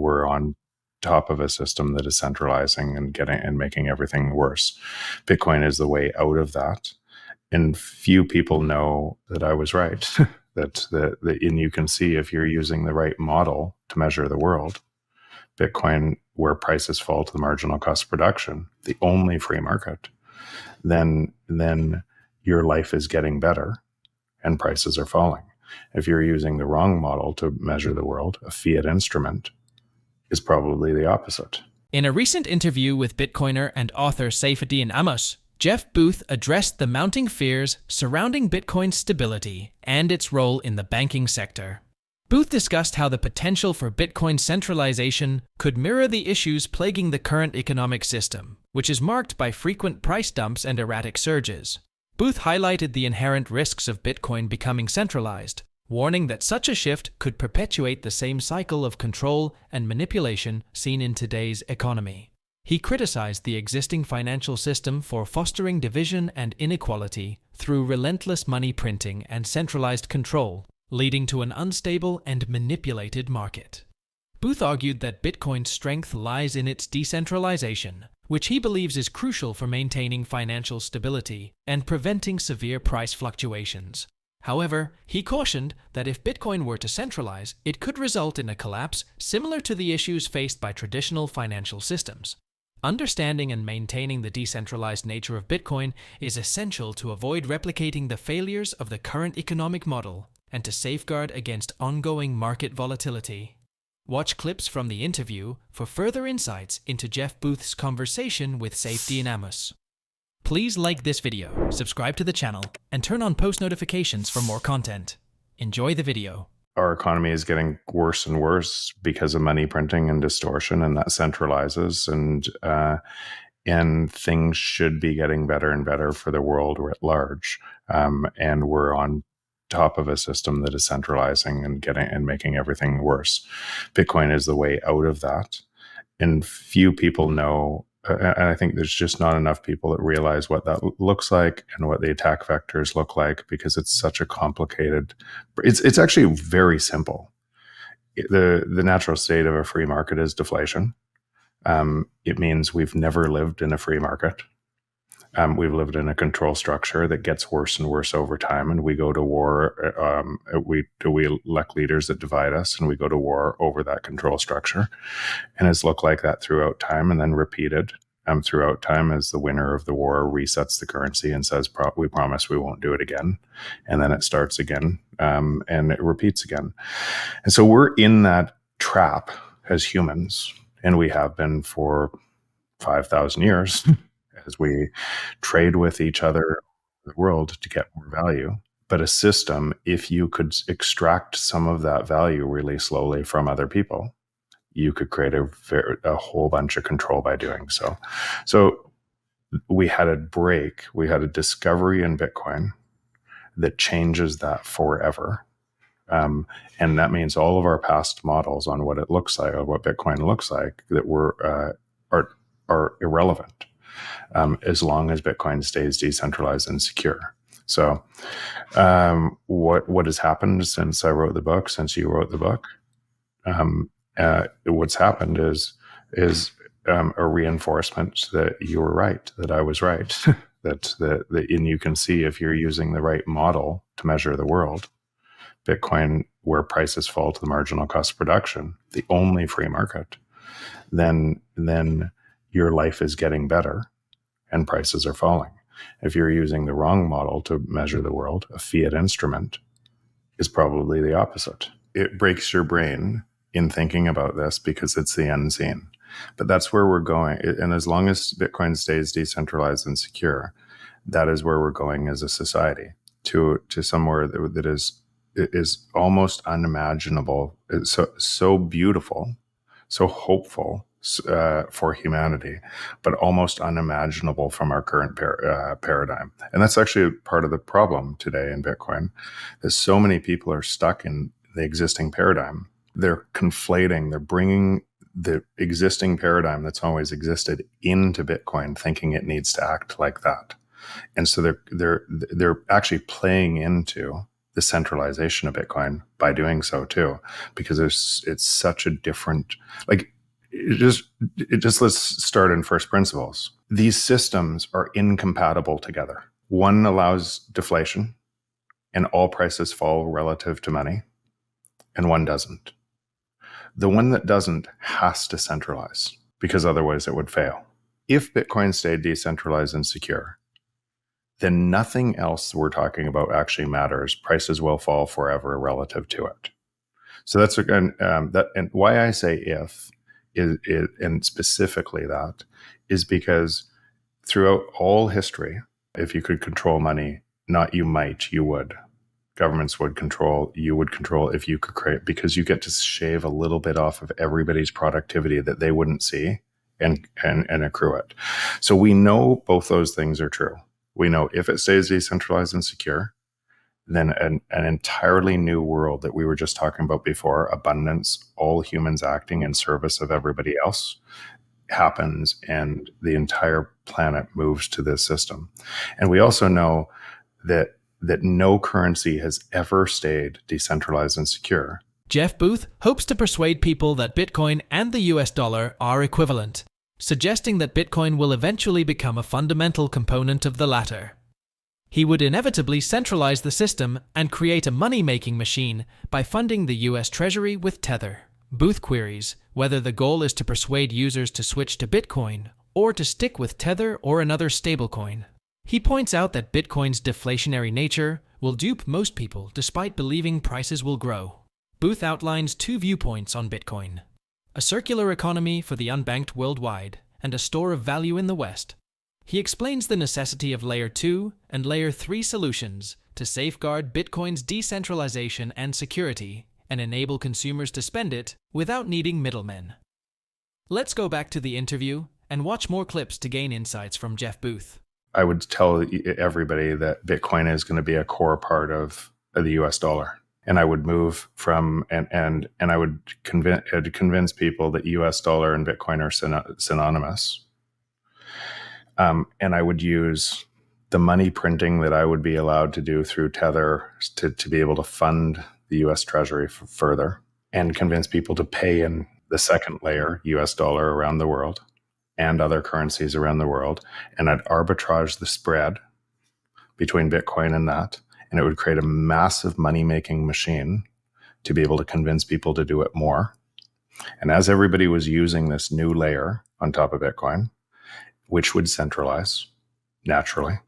we're on top of a system that is centralizing and making everything worse. Bitcoin is the way out of that. And few people know that I was right. And you can see if you're using the right model to measure the world, Bitcoin, where prices fall to the marginal cost of production, the only free market, then your life is getting better and prices are falling. If you're using the wrong model to measure the world, a fiat instrument is probably the opposite. In a recent interview with Bitcoiner and author Saifedean Ammous, Jeff Booth addressed the mounting fears surrounding Bitcoin's stability and its role in the banking sector. Booth discussed how the potential for Bitcoin centralization could mirror the issues plaguing the current economic system, which is marked by frequent price dumps and erratic surges. Booth highlighted the inherent risks of Bitcoin becoming centralized, warning that such a shift could perpetuate the same cycle of control and manipulation seen in today's economy. He criticized the existing financial system for fostering division and inequality through relentless money printing and centralized control, leading to an unstable and manipulated market. Booth argued that Bitcoin's strength lies in its decentralization, which he believes is crucial for maintaining financial stability and preventing severe price fluctuations. However, he cautioned that if Bitcoin were to centralize, it could result in a collapse similar to the issues faced by traditional financial systems. Understanding and maintaining the decentralized nature of Bitcoin is essential to avoid replicating the failures of the current economic model and to safeguard against ongoing market volatility. Watch clips from the interview for further insights into Jeff Booth's conversation with Saifedean Ammous. Please like this video, subscribe to the channel, and turn on post notifications for more content. Enjoy the video. Our economy is getting worse and worse because of money printing and distortion, and that centralizes, and things should be getting better and better for the world at large. And we're on top of a system that is centralizing and making everything worse. Bitcoin is the way out of that. And few people know, and I think there's just not enough people that realize what that looks like and what the attack vectors look like, because it's such a complicated, it's actually very simple. The natural state of a free market is deflation. It means we've never lived in a free market. We've lived in a control structure that gets worse and worse over time, and we go to war. We elect leaders that divide us, and we go to war over that control structure. And it's looked like that throughout time, and then repeated throughout time as the winner of the war resets the currency and says, we promise we won't do it again. And then it starts again, and it repeats again. And so we're in that trap as humans, and we have been for 5,000 years. As we trade with each other in the world to get more value. But a system, if you could extract some of that value really slowly from other people, you could create a whole bunch of control by doing so. So we had a discovery in Bitcoin that changes that forever. And that means all of our past models on what it looks like, or what Bitcoin looks like, that are irrelevant. As long as Bitcoin stays decentralized and secure. So what has happened since I wrote the book, since you wrote the book? What's happened is a reinforcement that you were right, that I was right, and you can see if you're using the right model to measure the world, Bitcoin, where prices fall to the marginal cost of production, the only free market, then your life is getting better and prices are falling. If you're using the wrong model to measure the world, a fiat instrument is probably the opposite. It breaks your brain in thinking about this because it's the unseen. But that's where we're going. And as long as Bitcoin stays decentralized and secure, that is where we're going as a society, to somewhere that is almost unimaginable. It's so beautiful, so hopeful, for humanity, but almost unimaginable from our current paradigm. And that's actually part of the problem today in Bitcoin, is so many people are stuck in the existing paradigm. They're conflating, they're bringing the existing paradigm that's always existed into Bitcoin, thinking it needs to act like that. And so they're actually playing into the centralization of Bitcoin by doing so too, because it's such a different, like, it just let's start in first principles. These systems are incompatible together. One allows deflation and all prices fall relative to money, and one doesn't. The one that doesn't has to centralize, because otherwise it would fail. If Bitcoin stayed decentralized and secure, then nothing else we're talking about actually matters. Prices will fall forever relative to it. So that's again, and why I say if is, and specifically that is because throughout all history, if you could control money, not you might, you would. Governments would control, you would control if you could create, because you get to shave a little bit off of everybody's productivity that they wouldn't see and accrue it. So we know both those things are true. We know if it stays decentralized and secure, then an entirely new world that we were just talking about before, abundance, all humans acting in service of everybody else, happens, and the entire planet moves to this system. And we also know that no currency has ever stayed decentralized and secure. Jeff Booth hopes to persuade people that Bitcoin and the US dollar are equivalent, suggesting that Bitcoin will eventually become a fundamental component of the latter. He would inevitably centralize the system and create a money-making machine by funding the US Treasury with Tether. Booth queries whether the goal is to persuade users to switch to Bitcoin or to stick with Tether or another stablecoin. He points out that Bitcoin's deflationary nature will dupe most people despite believing prices will grow. Booth outlines two viewpoints on Bitcoin: a circular economy for the unbanked worldwide and a store of value in the West. He explains the necessity of Layer 2 and Layer 3 solutions to safeguard Bitcoin's decentralization and security and enable consumers to spend it without needing middlemen. Let's go back to the interview and watch more clips to gain insights from Jeff Booth. I would tell everybody that Bitcoin is going to be a core part of the US dollar. And I would move from, and I would convince people that US dollar and Bitcoin are synonymous. And I would use the money printing that I would be allowed to do through Tether to be able to fund the US Treasury further, and convince people to pay in the second layer, US dollar, around the world and other currencies around the world. And I'd arbitrage the spread between Bitcoin and that. And it would create a massive money-making machine to be able to convince people to do it more. And as everybody was using this new layer on top of Bitcoin, which would centralize naturally,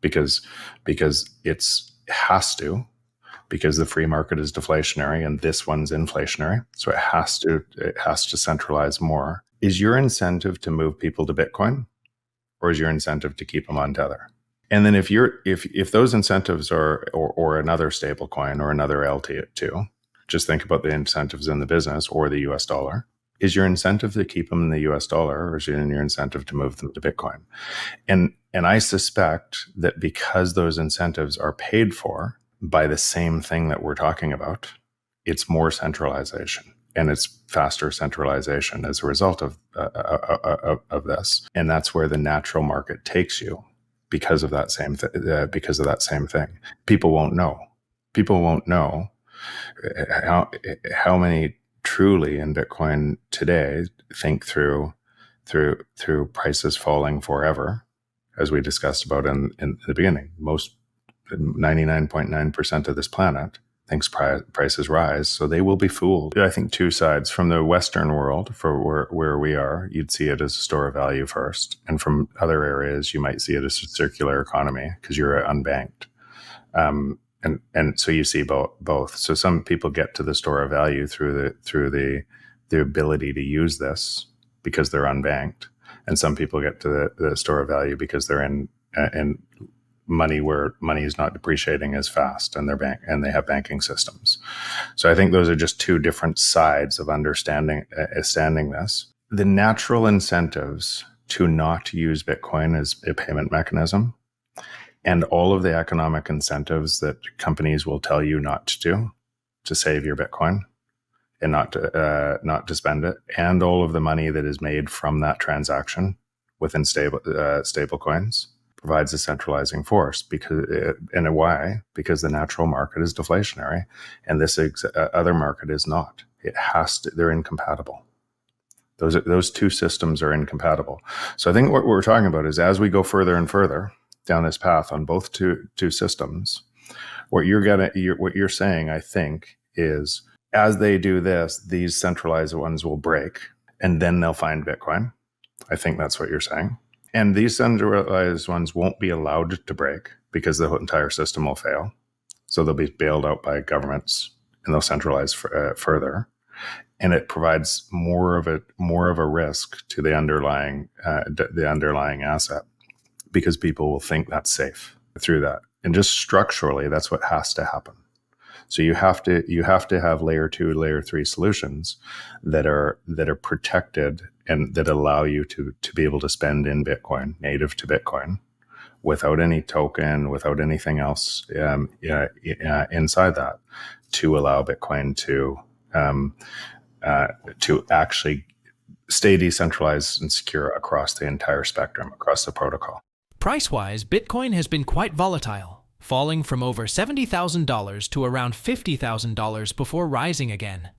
because it has to, because the free market is deflationary and this one's inflationary. So it has to centralize more. Is your incentive to move people to Bitcoin, or is your incentive to keep them on Tether? And then if those incentives are or another stable coin or another LT2, just think about the incentives in the business or the US dollar. Is your incentive to keep them in the US dollar, or is your incentive to move them to Bitcoin? And I suspect that because those incentives are paid for by the same thing that we're talking about, it's more centralization and it's faster centralization as a result of this. And that's where the natural market takes you. Because of that same thing, people won't know. People won't know how many truly in Bitcoin today think through prices falling forever, as we discussed about in the beginning. Most 99.9% of this planet thinks prices rise, so they will be fooled. I think two sides. From the Western world, for where we are, you'd see it as a store of value first. And from other areas, you might see it as a circular economy because you're unbanked. And so you see both. So some people get to the store of value through the ability to use this because they're unbanked. And some people get to the store of value because they're in money where money is not depreciating as fast, and they have banking systems. So I think those are just two different sides of understanding this. The natural incentives to not use Bitcoin as a payment mechanism, and all of the economic incentives that companies will tell you not to do to save your Bitcoin and not to spend it, and all of the money that is made from that transaction within stable coins, provides a centralizing force because in a way, because the natural market is deflationary and this other market is not. It has to, they're incompatible. Those two systems are incompatible. So I think what we're talking about is as we go further and further down this path on both two systems, what you're saying, I think, is as they do this, these centralized ones will break and then they'll find Bitcoin. I think that's what you're saying. And these centralized ones won't be allowed to break because the entire system will fail. So they'll be bailed out by governments and they'll centralize further. And it provides more of a risk to the underlying asset because people will think that's safe through that. And just structurally, that's what has to happen. So you have to have layer 2, layer 3 solutions that are protected and that allow you to be able to spend in Bitcoin, native to Bitcoin, without any token, without anything else inside that, to allow Bitcoin to actually stay decentralized and secure across the entire spectrum, across the protocol. Price-wise, Bitcoin has been quite volatile, falling from over $70,000 to around $50,000 before rising again.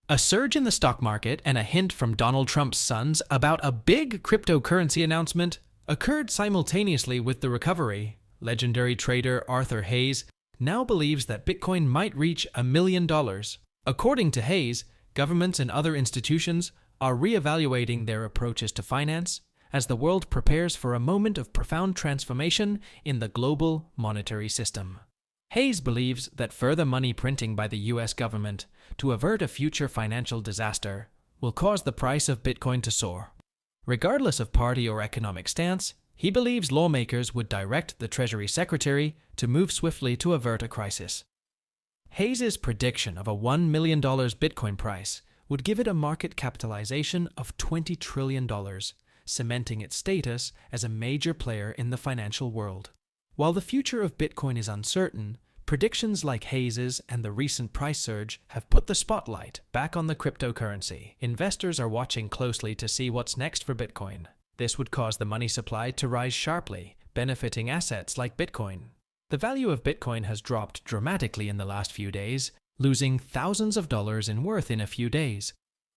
A surge in the stock market and a hint from Donald Trump's sons about a big cryptocurrency announcement occurred simultaneously with the recovery. Legendary trader Arthur Hayes now believes that Bitcoin might reach $1 million. According to Hayes, governments and other institutions are reevaluating their approaches to finance as the world prepares for a moment of profound transformation in the global monetary system. Hayes believes that further money printing by the US government to avert a future financial disaster will cause the price of Bitcoin to soar. Regardless of party or economic stance, he believes lawmakers would direct the Treasury Secretary to move swiftly to avert a crisis. Hayes' prediction of a $1 million Bitcoin price would give it a market capitalization of $20 trillion, cementing its status as a major player in the financial world. While the future of Bitcoin is uncertain, predictions like Hayes' and the recent price surge have put the spotlight back on the cryptocurrency. Investors are watching closely to see what's next for Bitcoin. This would cause the money supply to rise sharply, benefiting assets like Bitcoin. The value of Bitcoin has dropped dramatically in the last few days, losing thousands of dollars in worth in a few days.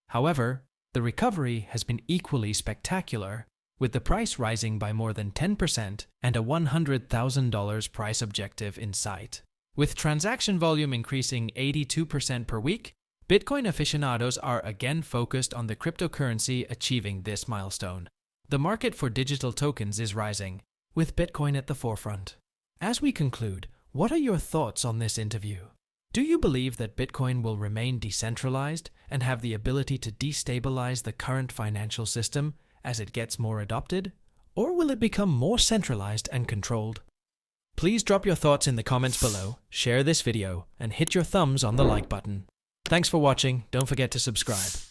However, the recovery has been equally spectacular, with the price rising by more than 10% and a $100,000 price objective in sight. With transaction volume increasing 82% per week, Bitcoin aficionados are again focused on the cryptocurrency achieving this milestone. The market for digital tokens is rising, with Bitcoin at the forefront. As we conclude, what are your thoughts on this interview? Do you believe that Bitcoin will remain decentralized and have the ability to destabilize the current financial system as it gets more adopted? Or will it become more centralized and controlled? Please drop your thoughts in the comments below, share this video, and hit your thumbs on the like button. Thanks for watching. Don't forget to subscribe.